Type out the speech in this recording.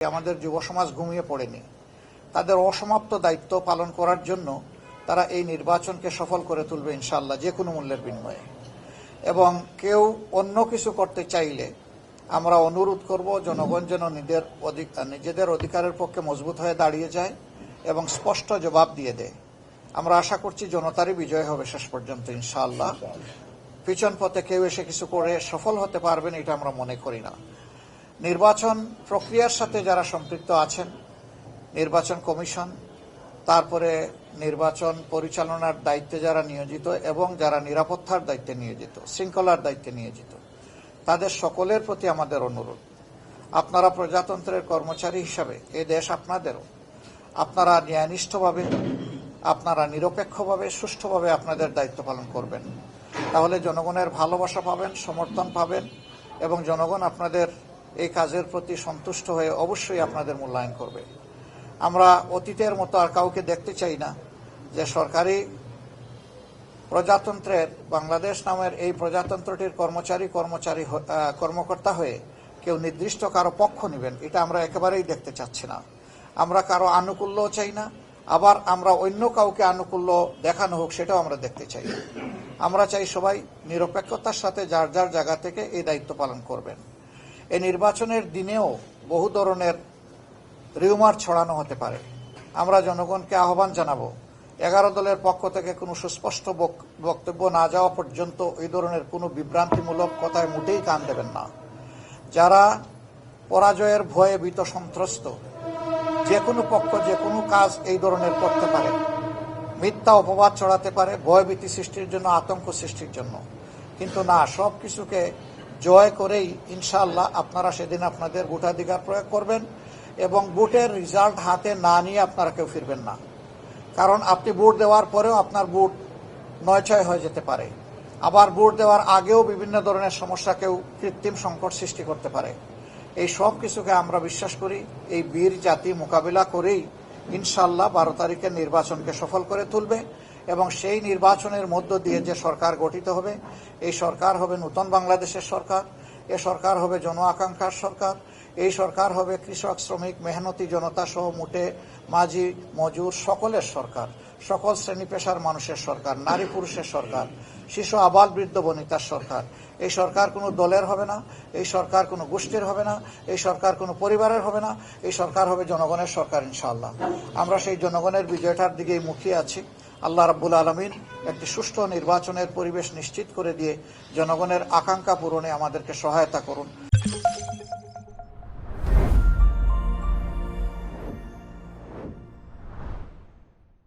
আমাদের যুব সমাজ ঘুমিয়ে পড়েনি। তাদের অসমাপ্ত দায়িত্ব পালন করার জন্য তারা এই নির্বাচনকে সফল করে তুলবে ইনশাআল্লাহ, যে কোনো মূল্যের বিনিময়ে। এবং কেউ অন্য কিছু করতে চাইলে আমরা অনুরোধ করব জনগণ যেন নিজেদের অধিকারের পক্ষে মজবুত হয়ে দাঁড়িয়ে যায় এবং স্পষ্ট জবাব দিয়ে দেয়। আমরা আশা করছি জনতারই বিজয় হবে শেষ পর্যন্ত ইনশাআল্লাহ। পিছন পথে কেউ এসে কিছু করে সফল হতে পারবেন এটা আমরা মনে করি না। নির্বাচন প্রক্রিয়ার সাথে যারা সম্পৃক্ত আছেন, নির্বাচন কমিশন, তারপরে নির্বাচন পরিচালনার দায়িত্বে যারা নিয়োজিত এবং যারা নিরাপত্তার দায়িত্বে নিয়োজিত, শৃঙ্খলার দায়িত্বে নিয়োজিত, তাদের সকলের প্রতি আমাদের অনুরোধ, আপনারা প্রজাতন্ত্রের কর্মচারী হিসাবে এ দেশ আপনাদেরও। আপনারা ন্যায়নিষ্ঠভাবে, আপনারা নিরপেক্ষভাবে, সুষ্ঠুভাবে আপনাদের দায়িত্ব পালন করবেন। তাহলে জনগণের ভালোবাসা পাবেন, সমর্থন পাবেন এবং জনগণ আপনাদের এই কাজের প্রতি সন্তুষ্ট হয়ে অবশ্যই আপনাদের মূল্যায়ন করবে। আমরা অতীতের মতো আর কাউকে দেখতে চাই না যে সরকারি প্রজাতন্ত্রের, বাংলাদেশ নামের এই প্রজাতন্ত্রটির কর্মকর্তা হয়ে কেউ নির্দিষ্ট কারো পক্ষ নেবেন, এটা আমরা একেবারেই দেখতে চাচ্ছি না। আমরা কারো আনুকূল্যও চাই না, আবার আমরা অন্য কাউকে আনুকূল্য দেখানো হোক সেটাও আমরা দেখতে চাই না। আমরা চাই সবাই নিরপেক্ষতার সাথে যার যার জায়গা থেকে এই দায়িত্ব পালন করবেন। এই নির্বাচনের দিনেও বহু ধরনের রিউমার ছড়ানো হতে পারে। আমরা জনগণকে আহ্বান জানাবো, 11 দলের পক্ষ থেকে কোনো সুস্পষ্ট বক্তব্য না যাওয়া পর্যন্ত এই ধরনের কোনো বিভ্রান্তিমূলক কথায় মোটেই কান দেবেন না। যারা পরাজয়ের ভয়ে ভীত সন্ত্রস্ত, যে কোনো পক্ষ যে কোনো কাজ এই ধরনের করতে পারে, মিথ্যা অপবাদ ছড়াতে পারে ভয়ভীতি সৃষ্টির জন্য, আতঙ্ক সৃষ্টির জন্য। কিন্তু না, সব কিছুকে জয় করেই ইনশাআল্লাহ আপনারা সেদিন আপনাদের ভোটাধিকার প্রয়োগ করবেন এবং ভোটের রেজাল্ট হাতে না নিয়ে আপনারা কেউ ফিরবেন না। কারণ আপনি ভোট দেওয়ার পরেও আপনার ভোট নয়ছয় হয়ে যেতে পারে। আবার ভোট দেওয়ার আগেও বিভিন্ন ধরনের সমস্যা কেউ কৃত্রিম সংকট সৃষ্টি করতে পারে। এই সব কিছুকে আমরা বিশ্বাস করি এই বীর জাতি মোকাবিলা করেই ইনশাআল্লাহ 12 তারিখের নির্বাচনকে সফল করে তুলবে এবং সেই নির্বাচনের মধ্য দিয়ে যে সরকার গঠিত হবে, এই সরকার হবে নূতন বাংলাদেশের সরকার, এ সরকার হবে জন আকাঙ্ক্ষার সরকার, এই সরকার হবে কৃষক, শ্রমিক, মেহনতি জনতা সহ মুটে মাঝি মজুর সকলের সরকার, সকল শ্রেণী পেশার মানুষের সরকার, নারী পুরুষের সরকার, শিশু আবাল বৃদ্ধ বনিতার সরকার। এই সরকার কোনো দলের হবে না, এই সরকার কোনো গোষ্ঠীর হবে না, এই সরকার কোনো পরিবারের হবে না, এই সরকার হবে জনগণের সরকার ইনশাআল্লাহ। আমরা সেই জনগণের বিজয়টার দিকেই মুখিয়ে আছি। আল্লাহ রাব্বুল আলামিন একটি সুষ্ঠু নির্বাচনের পরিবেশ নিশ্চিত করে দিয়ে জনগণের আকাঙ্ক্ষা পূরণে আমাদেরকে সহায়তা করুন।